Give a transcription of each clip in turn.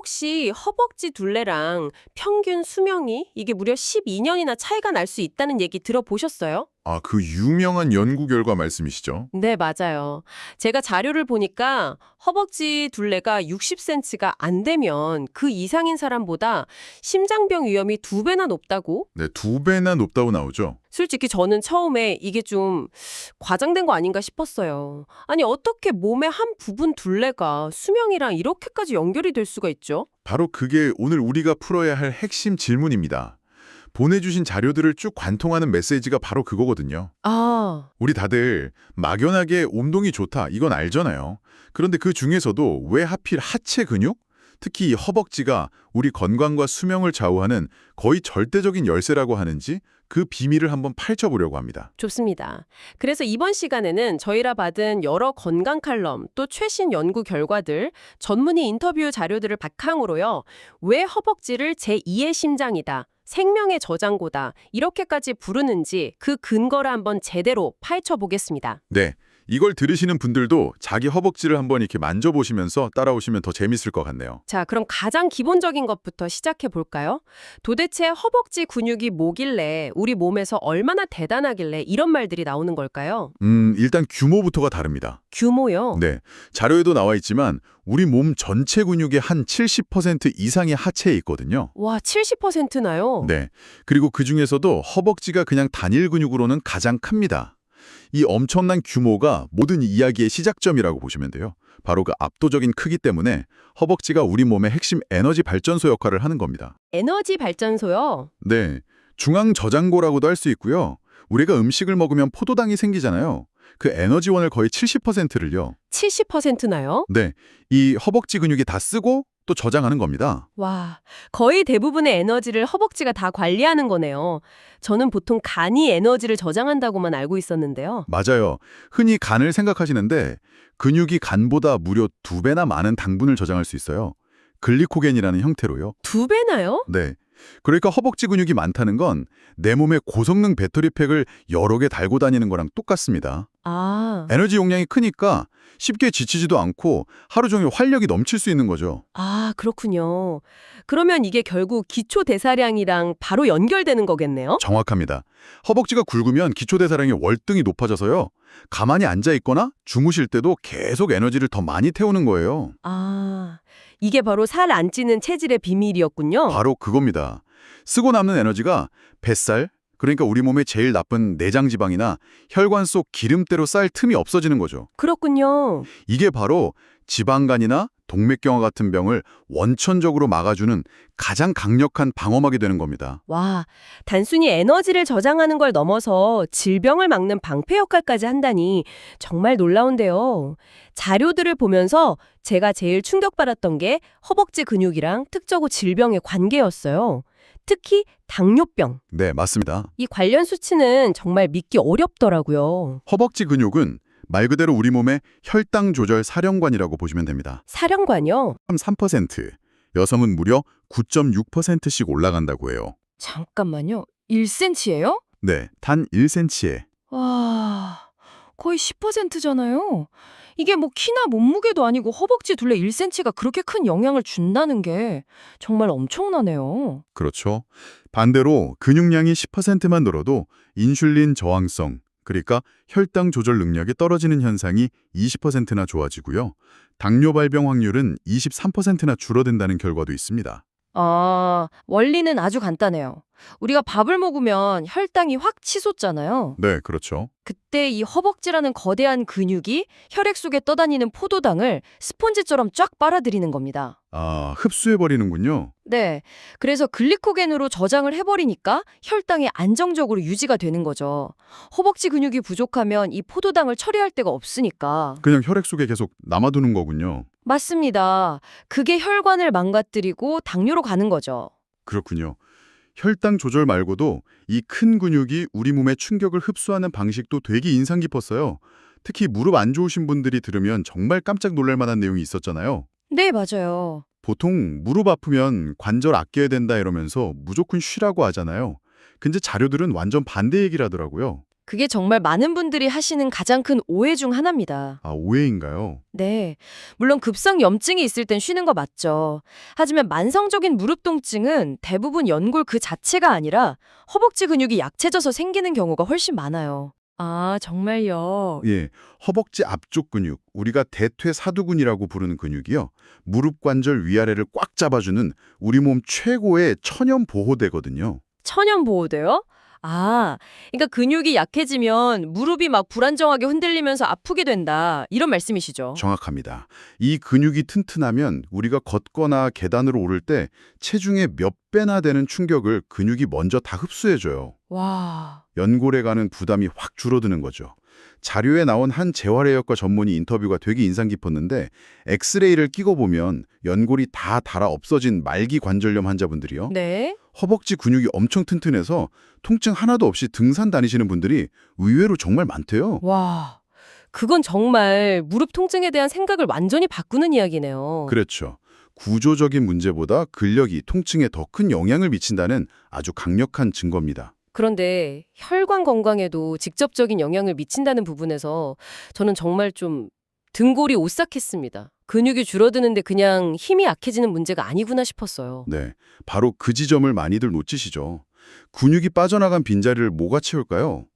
혹시 허벅지 둘레랑 평균 수명이 이게 무려 12년이나 차이가 날 수 있다는 얘기 들어보셨어요? 아, 그 유명한 연구 결과 말씀이시죠? 네, 맞아요. 제가 자료를 보니까 허벅지 둘레가 60cm가 안 되면 그 이상인 사람보다 심장병 위험이 2배나 높다고? 네, 2배나 높다고 나오죠. 솔직히 저는 처음에 이게 좀 과장된 거 아닌가 싶었어요. 아니, 어떻게 몸의 한 부분 둘레가 수명이랑 이렇게까지 연결이 될 수가 있죠? 바로 그게 오늘 우리가 풀어야 할 핵심 질문입니다. 보내주신 자료들을 쭉 관통하는 메시지가 바로 그거거든요. 아, 우리 다들 막연하게 운동이 좋다, 이건 알잖아요. 그런데 그 중에서도 왜 하필 하체 근육? 특히 이 허벅지가 우리 건강과 수명을 좌우하는 거의 절대적인 열쇠라고 하는지 그 비밀을 한번 파헤쳐보려고 합니다. 좋습니다. 그래서 이번 시간에는 저희라 받은 여러 건강 칼럼, 또 최신 연구 결과들, 전문의 인터뷰 자료들을 바탕으로요. 왜 허벅지를 제2의 심장이다, 생명의 저장고다, 이렇게까지 부르는지 그 근거를 한번 제대로 파헤쳐 보겠습니다. 네, 이걸 들으시는 분들도 자기 허벅지를 한번 이렇게 만져보시면서 따라오시면 더 재밌을 것 같네요. 자, 그럼 가장 기본적인 것부터 시작해 볼까요? 도대체 허벅지 근육이 뭐길래 우리 몸에서 얼마나 대단하길래 이런 말들이 나오는 걸까요? 일단 규모부터가 다릅니다. 규모요? 네, 자료에도 나와 있지만 우리 몸 전체 근육의 한 70% 이상이 하체에 있거든요. 와, 70%나요? 네, 그리고 그 중에서도 허벅지가 그냥 단일 근육으로는 가장 큽니다. 이 엄청난 규모가 모든 이야기의 시작점이라고 보시면 돼요. 바로 그 압도적인 크기 때문에 허벅지가 우리 몸의 핵심 에너지 발전소 역할을 하는 겁니다. 에너지 발전소요? 네, 중앙 저장고라고도 할 수 있고요. 우리가 음식을 먹으면 포도당이 생기잖아요. 그 에너지원을 거의 70%를요. 70%나요? 네, 이 허벅지 근육이 다 쓰고 또 저장하는 겁니다. 와, 거의 대부분의 에너지를 허벅지가 다 관리하는 거네요. 저는 보통 간이 에너지를 저장한다고만 알고 있었는데요. 맞아요. 흔히 간을 생각하시는데 근육이 간보다 무려 2배나 많은 당분을 저장할 수 있어요. 글리코겐이라는 형태로요. 2배나요? 네. 그러니까 허벅지 근육이 많다는 건 내 몸에 고성능 배터리팩을 여러 개 달고 다니는 거랑 똑같습니다. 아, 에너지 용량이 크니까 쉽게 지치지도 않고 하루 종일 활력이 넘칠 수 있는 거죠. 그렇군요. 그러면 이게 결국 기초 대사량이랑 바로 연결되는 거겠네요? 정확합니다. 허벅지가 굵으면 기초대사량이 월등히 높아져서요. 가만히 앉아 있거나 주무실 때도 계속 에너지를 더 많이 태우는 거예요. 아, 이게 바로 살 안 찌는 체질의 비밀이었군요. 바로 그겁니다. 쓰고 남는 에너지가 뱃살, 그러니까 우리 몸에 제일 나쁜 내장 지방이나 혈관 속 기름때로 쌓일 틈이 없어지는 거죠. 그렇군요. 이게 바로 지방간이나 동맥경화 같은 병을 원천적으로 막아주는 가장 강력한 방어막이 되는 겁니다. 와, 단순히 에너지를 저장하는 걸 넘어서 질병을 막는 방패 역할까지 한다니 정말 놀라운데요. 자료들을 보면서 제가 제일 충격받았던 게 허벅지 근육이랑 특정호 질병의 관계였어요. 특히 당뇨병. 네, 맞습니다. 이 관련 수치는 정말 믿기 어렵더라고요. 허벅지 근육은 말 그대로 우리 몸의 혈당 조절 사령관이라고 보시면 됩니다. 사령관요? 3%, 여성은 무려 9.6%씩 올라간다고 해요. 잠깐만요. 1cm예요? 네, 단 1cm에. 와, 거의 10%잖아요. 이게 뭐 키나 몸무게도 아니고 허벅지 둘레 1cm가 그렇게 큰 영향을 준다는 게 정말 엄청나네요. 그렇죠. 반대로 근육량이 10%만 늘어도 인슐린 저항성, 그러니까 혈당 조절 능력이 떨어지는 현상이 20%나 좋아지고요. 당뇨 발병 확률은 23%나 줄어든다는 결과도 있습니다. 원리는 아주 간단해요. 우리가 밥을 먹으면 혈당이 확 치솟잖아요. 네, 그렇죠. 그때 이 허벅지라는 거대한 근육이 혈액 속에 떠다니는 포도당을 스폰지처럼 쫙 빨아들이는 겁니다. 아, 흡수해버리는군요. 네, 그래서 글리코겐으로 저장을 해버리니까 혈당이 안정적으로 유지가 되는 거죠. 허벅지 근육이 부족하면 이 포도당을 처리할 데가 없으니까. 그냥 혈액 속에 계속 남아두는 거군요. 맞습니다. 그게 혈관을 망가뜨리고 당뇨로 가는 거죠. 그렇군요. 혈당 조절 말고도 이 큰 근육이 우리 몸의 충격을 흡수하는 방식도 되게 인상 깊었어요. 특히 무릎 안 좋으신 분들이 들으면 정말 깜짝 놀랄 만한 내용이 있었잖아요. 네, 맞아요. 보통 무릎 아프면 관절 아껴야 된다 이러면서 무조건 쉬라고 하잖아요. 근데 자료들은 완전 반대 얘기를 하더라고요. 그게 정말 많은 분들이 하시는 가장 큰 오해 중 하나입니다. 아, 오해인가요? 네. 물론 급성 염증이 있을 땐 쉬는 거 맞죠. 하지만 만성적인 무릎 통증은 대부분 연골 그 자체가 아니라 허벅지 근육이 약해져서 생기는 경우가 훨씬 많아요. 아, 정말요? 예, 허벅지 앞쪽 근육, 우리가 대퇴사두근이라고 부르는 근육이요. 무릎 관절 위아래를 꽉 잡아주는 우리 몸 최고의 천연 보호대거든요. 천연 보호대요? 아, 그러니까 근육이 약해지면 무릎이 막 불안정하게 흔들리면서 아프게 된다. 이런 말씀이시죠? 정확합니다. 이 근육이 튼튼하면 우리가 걷거나 계단으로 오를 때 체중의 몇 배나 되는 충격을 근육이 먼저 다 흡수해줘요. 와. 연골에 가는 부담이 확 줄어드는 거죠. 자료에 나온 한 재활의학과 전문의 인터뷰가 되게 인상 깊었는데 엑스레이를 끼고 보면 연골이 다 닳아 없어진 말기 관절염 환자분들이요. 네. 허벅지 근육이 엄청 튼튼해서 통증 하나도 없이 등산 다니시는 분들이 의외로 정말 많대요. 와. 그건 정말 무릎 통증에 대한 생각을 완전히 바꾸는 이야기네요. 그렇죠. 구조적인 문제보다 근력이 통증에 더 큰 영향을 미친다는 아주 강력한 증거입니다. 그런데 혈관 건강에도 직접적인 영향을 미친다는 부분에서 저는 정말 좀 등골이 오싹했습니다. 근육이 줄어드는데 그냥 힘이 약해지는 문제가 아니구나 싶었어요. 네, 바로 그 지점을 많이들 놓치시죠. 근육이 빠져나간 빈자리를 뭐가 채울까요?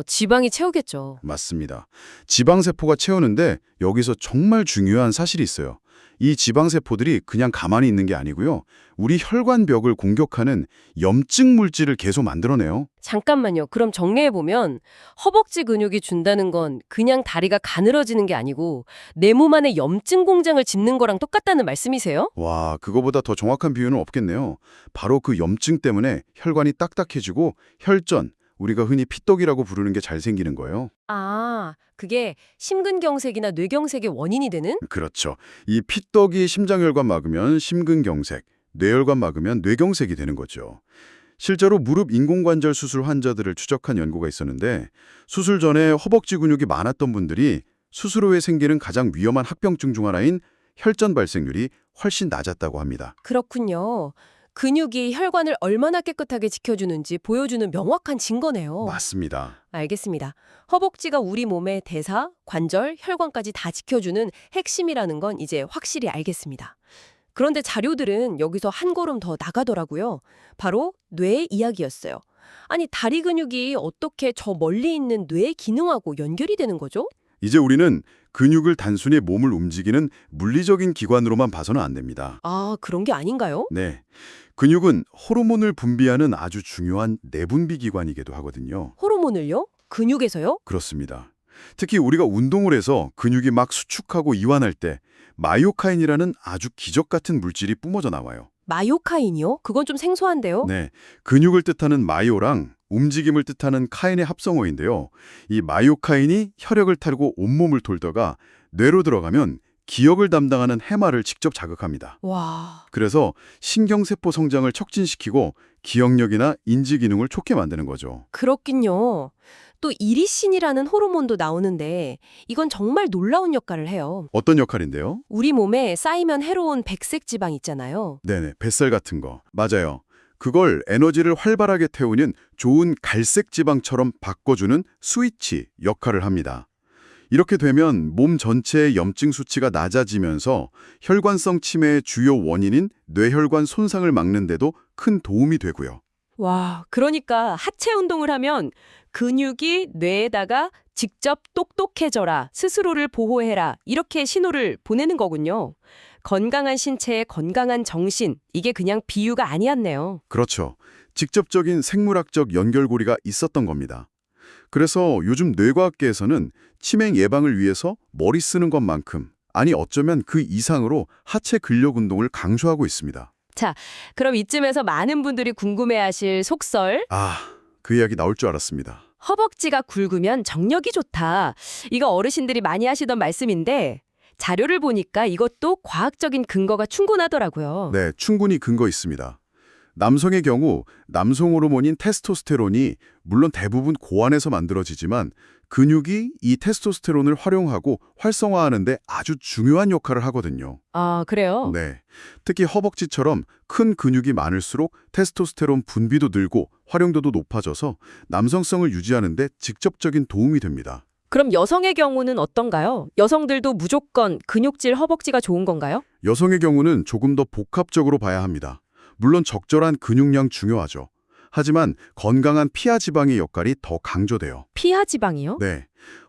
지방이 채우겠죠. 맞습니다. 지방세포가 채우는데 여기서 정말 중요한 사실이 있어요. 이 지방세포들이 그냥 가만히 있는 게 아니고요. 우리 혈관벽을 공격하는 염증 물질을 계속 만들어내요. 잠깐만요. 그럼 정리해보면 허벅지 근육이 준다는 건 그냥 다리가 가늘어지는 게 아니고 내 몸 안에 염증 공장을 짓는 거랑 똑같다는 말씀이세요? 와, 그거보다 더 정확한 비유는 없겠네요. 바로 그 염증 때문에 혈관이 딱딱해지고 혈전, 우리가 흔히 피떡이라고 부르는 게 잘 생기는 거예요. 아, 그게 심근경색이나 뇌경색의 원인이 되는? 그렇죠. 이 피떡이 심장혈관 막으면 심근경색, 뇌혈관 막으면 뇌경색이 되는 거죠. 실제로 무릎 인공관절 수술 환자들을 추적한 연구가 있었는데 수술 전에 허벅지 근육이 많았던 분들이 수술 후에 생기는 가장 위험한 합병증 중 하나인 혈전 발생률이 훨씬 낮았다고 합니다. 그렇군요. 근육이 혈관을 얼마나 깨끗하게 지켜주는지 보여주는 명확한 증거네요. 맞습니다. 알겠습니다. 허벅지가 우리 몸의 대사, 관절, 혈관까지 다 지켜주는 핵심이라는 건 이제 확실히 알겠습니다. 그런데 자료들은 여기서 한 걸음 더 나가더라고요. 바로 뇌의 이야기였어요. 아니, 다리 근육이 어떻게 저 멀리 있는 뇌 기능하고 연결이 되는 거죠? 이제 우리는 근육을 단순히 몸을 움직이는 물리적인 기관으로만 봐서는 안 됩니다. 아, 그런 게 아닌가요? 네. 근육은 호르몬을 분비하는 아주 중요한 내분비 기관이기도 하거든요. 호르몬을요? 근육에서요? 그렇습니다. 특히 우리가 운동을 해서 근육이 막 수축하고 이완할 때 마이오카인이라는 아주 기적 같은 물질이 뿜어져 나와요. 마이오카인이요? 그건 좀 생소한데요? 네. 근육을 뜻하는 마이오랑 움직임을 뜻하는 카인의 합성어인데요. 이 마이오카인이 혈액을 타고 온몸을 돌다가 뇌로 들어가면 기억을 담당하는 해마를 직접 자극합니다. 와, 그래서 신경세포 성장을 촉진시키고 기억력이나 인지 기능을 좋게 만드는 거죠. 그렇긴요. 또 이리신이라는 호르몬도 나오는데 이건 정말 놀라운 역할을 해요. 어떤 역할인데요? 우리 몸에 쌓이면 해로운 백색 지방 있잖아요. 네네, 뱃살 같은 거. 맞아요. 그걸 에너지를 활발하게 태우는 좋은 갈색 지방처럼 바꿔주는 스위치 역할을 합니다. 이렇게 되면 몸 전체의 염증 수치가 낮아지면서 혈관성 치매의 주요 원인인 뇌혈관 손상을 막는 데도 큰 도움이 되고요. 와, 그러니까 하체 운동을 하면 근육이 뇌에다가 직접 똑똑해져라, 스스로를 보호해라 이렇게 신호를 보내는 거군요. 건강한 신체에 건강한 정신, 이게 그냥 비유가 아니었네요. 그렇죠. 직접적인 생물학적 연결고리가 있었던 겁니다. 그래서 요즘 뇌과학계에서는 치매 예방을 위해서 머리 쓰는 것만큼, 아니 어쩌면 그 이상으로 하체 근력 운동을 강조하고 있습니다. 그럼 이쯤에서 많은 분들이 궁금해하실 속설, 아, 그 이야기 나올 줄 알았습니다. 허벅지가 굵으면 정력이 좋다. 이거 어르신들이 많이 하시던 말씀인데 자료를 보니까 이것도 과학적인 근거가 충분하더라고요. 네, 충분히 근거 있습니다. 남성의 경우 남성 호르몬인 테스토스테론이 물론 대부분 고안에서 만들어지지만 근육이 이 테스토스테론을 활용하고 활성화하는 데 아주 중요한 역할을 하거든요. 아, 그래요? 네. 특히 허벅지처럼 큰 근육이 많을수록 테스토스테론 분비도 늘고 활용도도 높아져서 남성성을 유지하는 데 직접적인 도움이 됩니다. 그럼 여성의 경우는 어떤가요? 여성들도 무조건 근육질 허벅지가 좋은 건가요? 여성의 경우는 조금 더 복합적으로 봐야 합니다. 물론 적절한 근육량 중요하죠. 하지만 건강한 피하 지방의 역할이 더 강조돼요. 피하 지방이요? 네.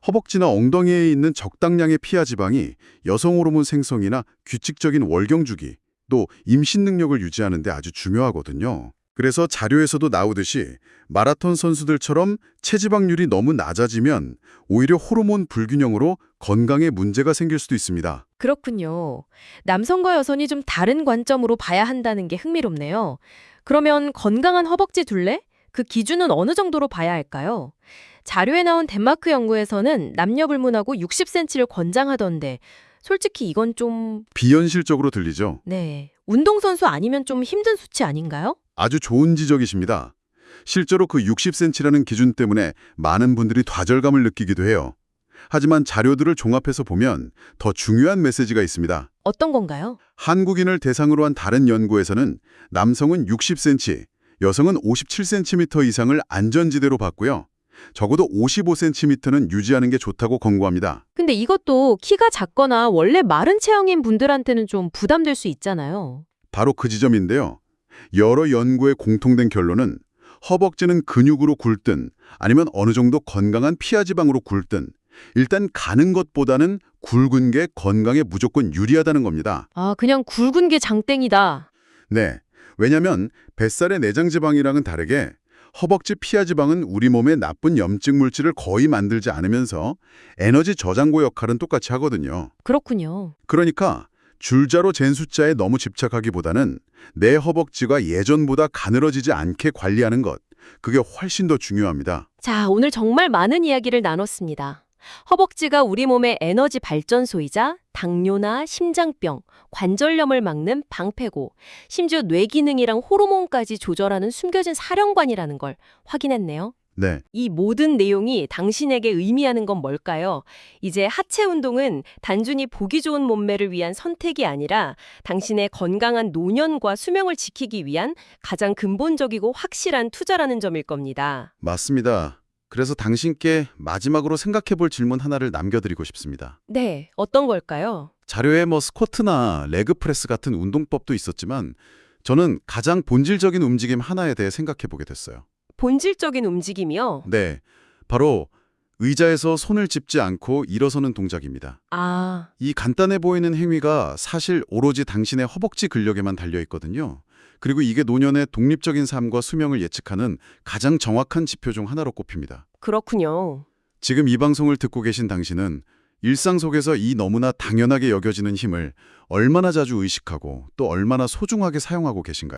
허벅지나 엉덩이에 있는 적당량의 피하 지방이 여성 호르몬 생성이나 규칙적인 월경 주기, 또 임신 능력을 유지하는 데 아주 중요하거든요. 그래서 자료에서도 나오듯이 마라톤 선수들처럼 체지방률이 너무 낮아지면 오히려 호르몬 불균형으로 건강에 문제가 생길 수도 있습니다. 그렇군요. 남성과 여성이 좀 다른 관점으로 봐야 한다는 게 흥미롭네요. 그러면 건강한 허벅지 둘레? 그 기준은 어느 정도로 봐야 할까요? 자료에 나온 덴마크 연구에서는 남녀 불문하고 60cm를 권장하던데 솔직히 이건 좀... 비현실적으로 들리죠? 네. 운동선수 아니면 좀 힘든 수치 아닌가요? 아주 좋은 지적이십니다. 실제로 그 60cm라는 기준 때문에 많은 분들이 좌절감을 느끼기도 해요. 하지만 자료들을 종합해서 보면 더 중요한 메시지가 있습니다. 어떤 건가요? 한국인을 대상으로 한 다른 연구에서는 남성은 60cm, 여성은 57cm 이상을 안전지대로 봤고요. 적어도 55cm는 유지하는 게 좋다고 권고합니다. 근데 이것도 키가 작거나 원래 마른 체형인 분들한테는 좀 부담될 수 있잖아요. 바로 그 지점인데요. 여러 연구의 공통된 결론은 허벅지는 근육으로 굴든 아니면 어느 정도 건강한 피하 지방으로 굴든 일단 가는 것보다는 굵은 게 건강에 무조건 유리하다는 겁니다. 아, 그냥 굵은 게 장땡이다. 네, 왜냐하면 뱃살의 내장 지방이랑은 다르게 허벅지 피하 지방은 우리 몸에 나쁜 염증 물질을 거의 만들지 않으면서 에너지 저장고 역할은 똑같이 하거든요. 그렇군요. 그러니까 줄자로 잰 숫자에 너무 집착하기보다는 내 허벅지가 예전보다 가늘어지지 않게 관리하는 것, 그게 훨씬 더 중요합니다. 자, 오늘 정말 많은 이야기를 나눴습니다. 허벅지가 우리 몸의 에너지 발전소이자 당뇨나 심장병, 관절염을 막는 방패고, 심지어 뇌 기능이랑 호르몬까지 조절하는 숨겨진 사령관이라는 걸 확인했네요. 네, 이 모든 내용이 당신에게 의미하는 건 뭘까요? 이제 하체 운동은 단순히 보기 좋은 몸매를 위한 선택이 아니라 당신의 건강한 노년과 수명을 지키기 위한 가장 근본적이고 확실한 투자라는 점일 겁니다. 맞습니다. 그래서 당신께 마지막으로 생각해 볼 질문 하나를 남겨드리고 싶습니다. 네, 어떤 걸까요? 자료에 스쿼트나 레그 프레스 같은 운동법도 있었지만 저는 가장 본질적인 움직임 하나에 대해 생각해 보게 됐어요. 본질적인 움직임이요? 네, 바로 의자에서 손을 짚지 않고 일어서는 동작입니다. 아, 이 간단해 보이는 행위가 사실 오로지 당신의 허벅지 근력에만 달려 있거든요. 그리고 이게 노년의 독립적인 삶과 수명을 예측하는 가장 정확한 지표 중 하나로 꼽힙니다. 그렇군요. 지금 이 방송을 듣고 계신 당신은 일상 속에서 이 너무나 당연하게 여겨지는 힘을 얼마나 자주 의식하고 또 얼마나 소중하게 사용하고 계신가요?